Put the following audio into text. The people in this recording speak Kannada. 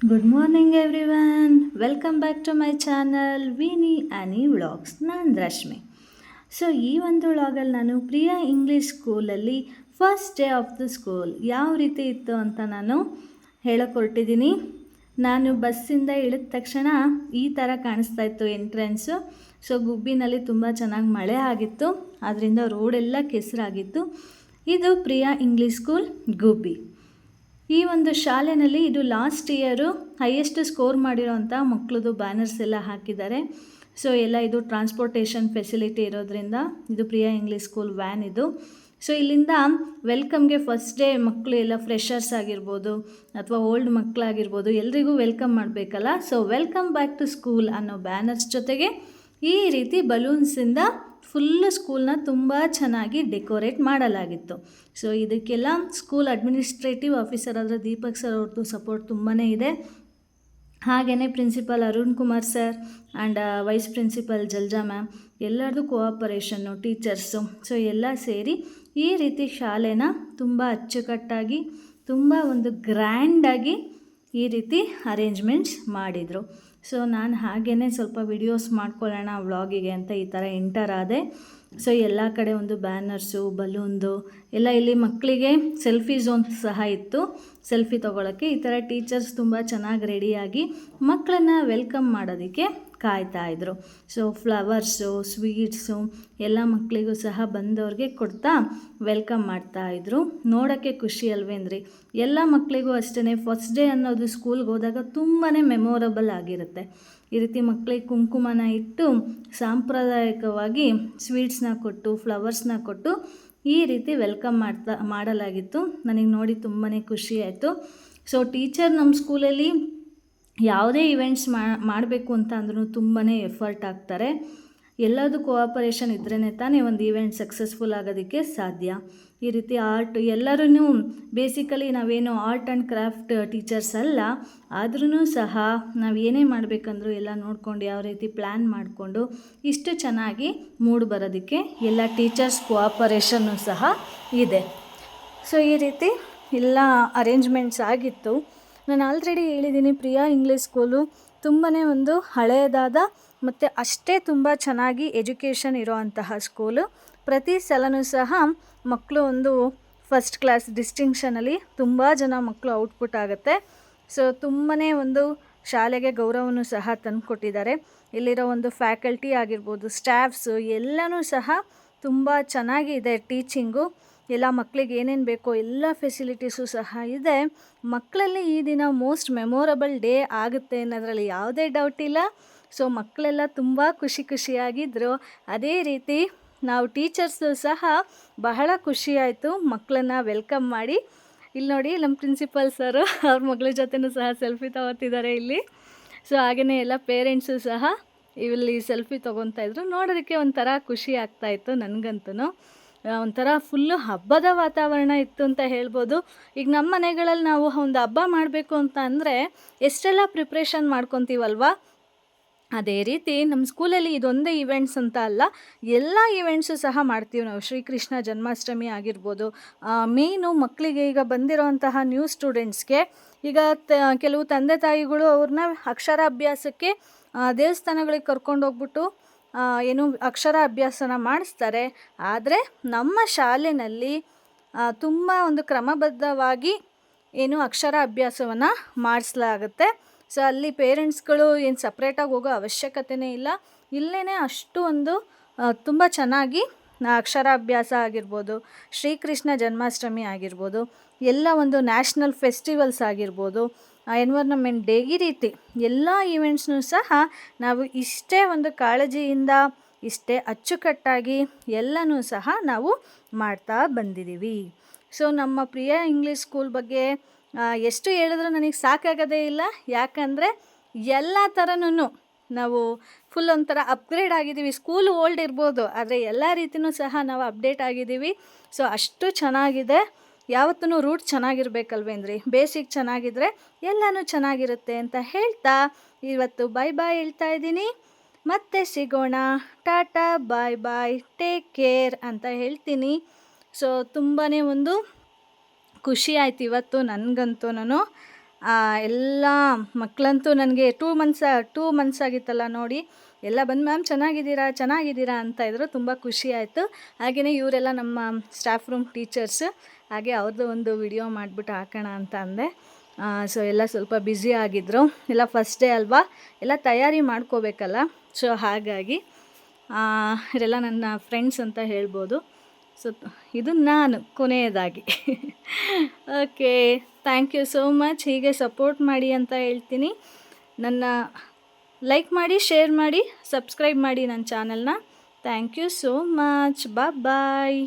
Good morning everyone, welcome back to my channel Vini Annie vlogs. ನಾನು ರಶ್ಮಿ. ಸೊ ಈ ಒಂದು ವ್ಲಾಗಲ್ಲಿ ನಾನು ಪ್ರಿಯಾ ಇಂಗ್ಲೀಷ್ ಸ್ಕೂಲಲ್ಲಿ first day of the school ಯಾವ ರೀತಿ ಇತ್ತು ಅಂತ ನಾನು ಹೇಳಕ್ಕೆ ಹೊರಟಿದ್ದೀನಿ. ನಾನು ಬಸ್ಸಿಂದ ಇಳಿದ ತಕ್ಷಣ ಈ ಥರ ಕಾಣಿಸ್ತಾ ಇತ್ತು ಎಂಟ್ರೆನ್ಸು. ಸೊ ಗುಬ್ಬಿನಲ್ಲಿ ತುಂಬ ಚೆನ್ನಾಗಿ ಮಳೆ ಆಗಿತ್ತು, ಅದರಿಂದ ರೋಡೆಲ್ಲ ಕೆಸರಾಗಿತ್ತು. ಇದು ಪ್ರಿಯಾ ಇಂಗ್ಲೀಷ್ ಸ್ಕೂಲ್ ಗುಬ್ಬಿ. ಈ ಒಂದು ಶಾಲೆಯಲ್ಲಿ ಇದು ಲಾಸ್ಟ್ ಇಯರು ಹೈಯೆಸ್ಟ್ ಸ್ಕೋರ್ ಮಾಡಿರೋಂಥ ಮಕ್ಕಳದು ಬ್ಯಾನರ್ಸ್ ಎಲ್ಲ ಹಾಕಿದ್ದಾರೆ. ಸೊ ಎಲ್ಲ ಇದು ಟ್ರಾನ್ಸ್ಪೋರ್ಟೇಷನ್ ಫೆಸಿಲಿಟಿ ಇರೋದ್ರಿಂದ ಇದು ಪ್ರಿಯಾ ಇಂಗ್ಲೀಷ್ ಸ್ಕೂಲ್ ವ್ಯಾನ್ ಇದು. ಸೊ ಇಲ್ಲಿಂದ ವೆಲ್ಕಮ್ಗೆ ಫಸ್ಟ್ ಡೇ ಮಕ್ಕಳು ಎಲ್ಲ ಫ್ರೆಷರ್ಸ್ ಆಗಿರ್ಬೋದು ಅಥವಾ ಓಲ್ಡ್ ಮಕ್ಕಳಾಗಿರ್ಬೋದು, ಎಲ್ರಿಗೂ ವೆಲ್ಕಮ್ ಮಾಡಬೇಕಲ್ಲ. So welcome back to school ಅನ್ನೋ ಬ್ಯಾನರ್ಸ್ ಜೊತೆಗೆ ಈ ರೀತಿ ಬಲೂನ್ಸಿಂದ ಫುಲ್ಲು ಸ್ಕೂಲ್ನ ತುಂಬ ಚೆನ್ನಾಗಿ ಡೆಕೋರೇಟ್ ಮಾಡಲಾಗಿತ್ತು. ಸೊ ಇದಕ್ಕೆಲ್ಲ ಸ್ಕೂಲ್ ಅಡ್ಮಿನಿಸ್ಟ್ರೇಟಿವ್ ಆಫೀಸರ್ ಆದ ದೀಪಕ್ ಸರ್ ಅವ್ರದ್ದು ಸಪೋರ್ಟ್ ತುಂಬಾ ಇದೆ. ಹಾಗೆಯೇ principal Arun Kumar sir and vice principal Jalja ma'am ಎಲ್ಲರದು ಕೋಆಪರೇಷನ್ನು, ಟೀಚರ್ಸು, ಸೊ ಎಲ್ಲ ಸೇರಿ ಈ ರೀತಿ ಶಾಲೆನ ತುಂಬ ಅಚ್ಚುಕಟ್ಟಾಗಿ ತುಂಬ ಒಂದು ಗ್ರ್ಯಾಂಡಾಗಿ ಈ ರೀತಿ ಅರೇಂಜ್ಮೆಂಟ್ಸ್ ಮಾಡಿದರು. ಸೊ ನಾನು ಹಾಗೇ ಸ್ವಲ್ಪ ವಿಡಿಯೋಸ್ ಮಾಡ್ಕೊಳ್ಳೋಣ ವ್ಲಾಗಿಗೆ ಅಂತ ಈ ಥರ ಎಂಟರ್ ಆದೆ. ಸೊ ಎಲ್ಲ ಕಡೆ ಒಂದು ಬ್ಯಾನರ್ಸು, ಬಲೂನ್ದು ಎಲ್ಲ. ಇಲ್ಲಿ ಮಕ್ಕಳಿಗೆ ಸೆಲ್ಫಿ ಝೋನ್ ಸಹ ಇತ್ತು, ಸೆಲ್ಫಿ ತೊಗೊಳಕ್ಕೆ. ಈ ಥರ ಟೀಚರ್ಸ್ ತುಂಬ ಚೆನ್ನಾಗಿ ರೆಡಿಯಾಗಿ ಮಕ್ಕಳನ್ನ ವೆಲ್ಕಮ್ ಮಾಡೋದಕ್ಕೆ ಕಾಯ್ತಾಯಿದ್ರು. ಸೊ ಫ್ಲವರ್ಸು, ಸ್ವೀಟ್ಸು ಎಲ್ಲ ಮಕ್ಕಳಿಗೂ ಸಹ ಬಂದವ್ರಿಗೆ ಕೊಡ್ತಾ ವೆಲ್ಕಮ್ ಮಾಡ್ತಾಯಿದ್ರು. ನೋಡೋಕ್ಕೆ ಖುಷಿ ಅಲ್ವೇಂದ್ರಿ. ಎಲ್ಲ ಮಕ್ಕಳಿಗೂ ಅಷ್ಟೇ ಫಸ್ಟ್ ಡೇ ಅನ್ನೋದು ಸ್ಕೂಲ್ಗೆ ಹೋದಾಗ ತುಂಬಾ ಮೆಮೊರಬಲ್ ಆಗಿರುತ್ತೆ. ಈ ರೀತಿ ಮಕ್ಕಳಿಗೆ ಕುಂಕುಮನ ಇಟ್ಟು ಸಾಂಪ್ರದಾಯಿಕವಾಗಿ ಸ್ವೀಟ್ಸ್ನ ಕೊಟ್ಟು ಫ್ಲವರ್ಸ್ನ ಕೊಟ್ಟು ಈ ರೀತಿ ವೆಲ್ಕಮ್ ಮಾಡಲಾಗಿತ್ತು. ನನಗೆ ನೋಡಿ ತುಂಬಾ ಖುಷಿ ಆಯಿತು. ಸೊ ಟೀಚರ್ ನಮ್ಮ ಸ್ಕೂಲಲ್ಲಿ ಯಾವುದೇ ಇವೆಂಟ್ಸ್ ಮಾಡಬೇಕು ಅಂತ ಅಂದ್ರೂ ತುಂಬಾ ಎಫರ್ಟ್ ಹಾಕ್ತಾರೆ. ಎಲ್ಲದೂ ಕೋಆಪರೇಷನ್ ಇದ್ರೇ ತಾನೇ ಒಂದು ಈವೆಂಟ್ ಸಕ್ಸಸ್ಫುಲ್ ಆಗೋದಕ್ಕೆ ಸಾಧ್ಯ. ಈ ರೀತಿ ಆರ್ಟ್ ಎಲ್ಲರೂ ಬೇಸಿಕಲಿ ನಾವೇನು ಆರ್ಟ್ ಆ್ಯಂಡ್ ಕ್ರಾಫ್ಟ್ ಟೀಚರ್ಸ್ ಅಲ್ಲ, ಆದ್ರೂ ಸಹ ನಾವು ಏನೇ ಮಾಡಬೇಕಂದ್ರೂ ಎಲ್ಲ ನೋಡ್ಕೊಂಡು ಯಾವ ರೀತಿ ಪ್ಲ್ಯಾನ್ ಮಾಡಿಕೊಂಡು ಇಷ್ಟು ಚೆನ್ನಾಗಿ ಮೂಡ್ ಬರೋದಕ್ಕೆ ಎಲ್ಲ ಟೀಚರ್ಸ್ ಕೋಆಪರೇಷನ್ನು ಸಹ ಇದೆ. ಸೊ ಈ ರೀತಿ ಎಲ್ಲ ಅರೇಂಜ್ಮೆಂಟ್ಸ್ ಆಗಿತ್ತು. ನಾನು ಆಲ್ರೆಡಿ ಹೇಳಿದ್ದೀನಿ, ಪ್ರಿಯಾ ಇಂಗ್ಲೀಷ್ ಸ್ಕೂಲು ತುಂಬಾ ಒಂದು ಹಳೆಯದಾದ ಮತ್ತು ಅಷ್ಟೇ ತುಂಬ ಚೆನ್ನಾಗಿ ಎಜುಕೇಷನ್ ಇರೋವಂತಹ ಸ್ಕೂಲು. ಪ್ರತಿ ಸಲವೂ ಸಹ ಮಕ್ಕಳು ಒಂದು ಫಸ್ಟ್ ಕ್ಲಾಸ್ ಡಿಸ್ಟಿಂಕ್ಷನಲ್ಲಿ ತುಂಬ ಜನ ಮಕ್ಕಳು ಔಟ್ಪುಟ್ ಆಗುತ್ತೆ. ಸೊ ತುಂಬಾ ಒಂದು ಶಾಲೆಗೆ ಗೌರವನೂ ಸಹ ತಂದುಕೊಟ್ಟಿದ್ದಾರೆ. ಇಲ್ಲಿರೋ ಒಂದು ಫ್ಯಾಕಲ್ಟಿ ಆಗಿರ್ಬೋದು, ಸ್ಟಾಫ್ಸು ಎಲ್ಲನೂ ಸಹ ತುಂಬ ಚೆನ್ನಾಗಿದೆ. ಟೀಚಿಂಗು ಎಲ್ಲ ಮಕ್ಕಳಿಗೆ ಏನೇನು ಬೇಕೋ ಎಲ್ಲ ಫೆಸಿಲಿಟೀಸು ಸಹ ಇದೆ. ಮಕ್ಕಳಲ್ಲಿ ಈ ದಿನ ಮೋಸ್ಟ್ ಮೆಮೊರಬಲ್ ಡೇ ಆಗುತ್ತೆ ಅನ್ನೋದ್ರಲ್ಲಿ ಯಾವುದೇ ಡೌಟ್ ಇಲ್ಲ. ಸೊ ಮಕ್ಕಳೆಲ್ಲ ತುಂಬ ಖುಷಿಯಾಗಿದ್ದರು. ಅದೇ ರೀತಿ ನಾವು ಟೀಚರ್ಸು ಸಹ ಬಹಳ ಖುಷಿಯಾಯಿತು ಮಕ್ಕಳನ್ನ ವೆಲ್ಕಮ್ ಮಾಡಿ. ಇಲ್ಲಿ ನೋಡಿ, ನಮ್ಮ ಪ್ರಿನ್ಸಿಪಲ್ ಸರು ಅವ್ರ ಮಗಳ ಜೊತೆನೂ ಸಹ ಸೆಲ್ಫಿ ತಗೋತಿದ್ದಾರೆ ಇಲ್ಲಿ. ಸೊ ಹಾಗೆಯೇ ಎಲ್ಲ ಪೇರೆಂಟ್ಸು ಸಹ ಇಲ್ಲಿ ಸೆಲ್ಫಿ ತೊಗೊತಾಯಿದ್ರು. ನೋಡೋದಕ್ಕೆ ಒಂಥರ ಖುಷಿ ಆಗ್ತಾಯಿತ್ತು ನನಗಂತೂ. ಒಂಥರ ಫುಲ್ಲು ಹಬ್ಬದ ವಾತಾವರಣ ಇತ್ತು ಅಂತ ಹೇಳ್ಬೋದು. ಈಗ ನಮ್ಮ ಮನೆಗಳಲ್ಲಿ ನಾವು ಒಂದು ಹಬ್ಬ ಮಾಡಬೇಕು ಅಂತ ಅಂದರೆ ಎಷ್ಟೆಲ್ಲ ಪ್ರಿಪ್ರೇಷನ್ ಮಾಡ್ಕೊತೀವಲ್ವ, ಅದೇ ರೀತಿ ನಮ್ಮ ಸ್ಕೂಲಲ್ಲಿ ಇದೊಂದೇ ಈವೆಂಟ್ಸ್ ಅಂತ ಅಲ್ಲ, ಎಲ್ಲ ಈವೆಂಟ್ಸು ಸಹ ಮಾಡ್ತೀವಿ ನಾವು. ಶ್ರೀಕೃಷ್ಣ ಜನ್ಮಾಷ್ಟಮಿ ಆಗಿರ್ಬೋದು, ಮೇಯ್ನು ಮಕ್ಕಳಿಗೆ ಈಗ ಬಂದಿರೋಂತಹ ನ್ಯೂ ಸ್ಟೂಡೆಂಟ್ಸ್ಗೆ ಈಗ ಕೆಲವು ತಂದೆ ತಾಯಿಗಳು ಅವ್ರನ್ನ ಅಕ್ಷರಾಭ್ಯಾಸಕ್ಕೆ ದೇವಸ್ಥಾನಗಳಿಗೆ ಕರ್ಕೊಂಡೋಗ್ಬಿಟ್ಟು ಏನು ಅಕ್ಷರ ಅಭ್ಯಾಸನ ಮಾಡಿಸ್ತಾರೆ. ಆದರೆ ನಮ್ಮ ಶಾಲೆಯಲ್ಲಿ ತುಂಬ ಒಂದು ಕ್ರಮಬದ್ಧವಾಗಿ ಏನು ಅಕ್ಷರ ಅಭ್ಯಾಸವನ್ನು ಮಾಡಿಸಲಾಗುತ್ತೆ. ಸೊ ಅಲ್ಲಿ ಪೇರೆಂಟ್ಸ್ಗಳು ಏನು ಸಪ್ರೇಟಾಗಿ ಹೋಗೋ ಅವಶ್ಯಕತೆಯೇ ಇಲ್ಲ. ಇಲ್ಲೇ ಅಷ್ಟು ಒಂದು ತುಂಬ ಚೆನ್ನಾಗಿ ಅಕ್ಷರಾಭ್ಯಾಸ ಆಗಿರ್ಬೋದು, ಶ್ರೀಕೃಷ್ಣ ಜನ್ಮಾಷ್ಟಮಿ ಆಗಿರ್ಬೋದು, ಎಲ್ಲ ಒಂದು ನ್ಯಾಷನಲ್ ಫೆಸ್ಟಿವಲ್ಸ್ ಆಗಿರ್ಬೋದು, ಎನ್ವೈರ್ನಮೆಂಟ್ ಡೇ, ಈ ರೀತಿ ಎಲ್ಲ ಈವೆಂಟ್ಸ್ನೂ ಸಹ ನಾವು ಇಷ್ಟೇ ಒಂದು ಕಾಳಜಿಯಿಂದ ಇಷ್ಟೇ ಅಚ್ಚುಕಟ್ಟಾಗಿ ಎಲ್ಲನೂ ಸಹ ನಾವು ಮಾಡ್ತಾ ಬಂದಿದ್ದೀವಿ. ಸೊ ನಮ್ಮ ಪ್ರಿಯಾ ಇಂಗ್ಲೀಷ್ ಸ್ಕೂಲ್ ಬಗ್ಗೆ ಎಷ್ಟು ಹೇಳಿದ್ರೂ ನನಗೆ ಸಾಕಾಗೋದೇ ಇಲ್ಲ. ಯಾಕಂದರೆ ಎಲ್ಲ ಥರನೂ ನಾವು ಫುಲ್ ಒಂಥರ ಅಪ್ಗ್ರೇಡ್ ಆಗಿದ್ದೀವಿ. ಸ್ಕೂಲು ಓಲ್ಡ್ ಇರ್ಬೋದು, ಆದರೆ ಎಲ್ಲ ರೀತಿಯೂ ಸಹ ನಾವು ಅಪ್ಡೇಟ್ ಆಗಿದ್ದೀವಿ. ಸೊ ಅಷ್ಟು ಚೆನ್ನಾಗಿದೆ. ಯಾವತ್ತೂ ರೂಟ್ ಚೆನ್ನಾಗಿರ್ಬೇಕಲ್ವೇಂದ್ರಿ. ಬೇಸಿಕ್ ಚೆನ್ನಾಗಿದ್ದರೆ ಎಲ್ಲನೂ ಚೆನ್ನಾಗಿರುತ್ತೆ ಅಂತ ಹೇಳ್ತಾ ಇವತ್ತು ಬಾಯ್ ಹೇಳ್ತಾ ಇದ್ದೀನಿ. ಮತ್ತೆ ಸಿಗೋಣ. ಟಾಟಾ, ಬಾಯ್, ಟೇಕ್ ಕೇರ್ ಅಂತ ಹೇಳ್ತೀನಿ. ಸೊ ತುಂಬಾ ಒಂದು ಖುಷಿ ಆಯ್ತು ಇವತ್ತು ನನಗಂತೂ. ಎಲ್ಲ ಮಕ್ಕಳಂತೂ ನನಗೆ 2 ಮಂತ್ಸ್ ಆಗಿತ್ತಲ್ಲ ನೋಡಿ, ಎಲ್ಲ ಬಂದು ಮ್ಯಾಮ್ ಚೆನ್ನಾಗಿದ್ದೀರಾ ಅಂತ ಇದ್ರು. ತುಂಬ ಖುಷಿ ಆಯಿತು. ಹಾಗೆಯೇ ಇವರೆಲ್ಲ ನಮ್ಮ ಸ್ಟಾಫ್ ರೂಮ್ ಟೀಚರ್ಸ್. ಹಾಗೆ ಅವ್ರದ್ದು ಒಂದು ವಿಡಿಯೋ ಮಾಡಿಬಿಟ್ಟು ಹಾಕೋಣ ಅಂತ ಅಂದೆ. ಸೊ ಎಲ್ಲ ಸ್ವಲ್ಪ ಬ್ಯುಸಿ ಆಗಿದ್ದರು. ಎಲ್ಲ ಫಸ್ಟ್ ಡೇ ಅಲ್ವಾ, ಎಲ್ಲ ತಯಾರಿ ಮಾಡ್ಕೋಬೇಕಲ್ಲ. ಸೊ ಹಾಗಾಗಿ ಇವರೆಲ್ಲ ನನ್ನ ಫ್ರೆಂಡ್ಸ್ ಅಂತ ಹೇಳ್ಬೋದು. ಸೊ ಇದು ನಾನು ಕೊನೆಯದಾಗಿ. Okay, thank you so much. ಹೀಗೆ ಸಪೋರ್ಟ್ ಮಾಡಿ ಅಂತ ಹೇಳ್ತೀನಿ. ನನ್ನ ಲೈಕ್ ಮಾಡಿ, ಶೇರ್ ಮಾಡಿ, ಸಬ್ಸ್ಕ್ರೈಬ್ ಮಾಡಿ ನನ್ನ ಚಾನಲ್ನ. Thank you so much. Bye.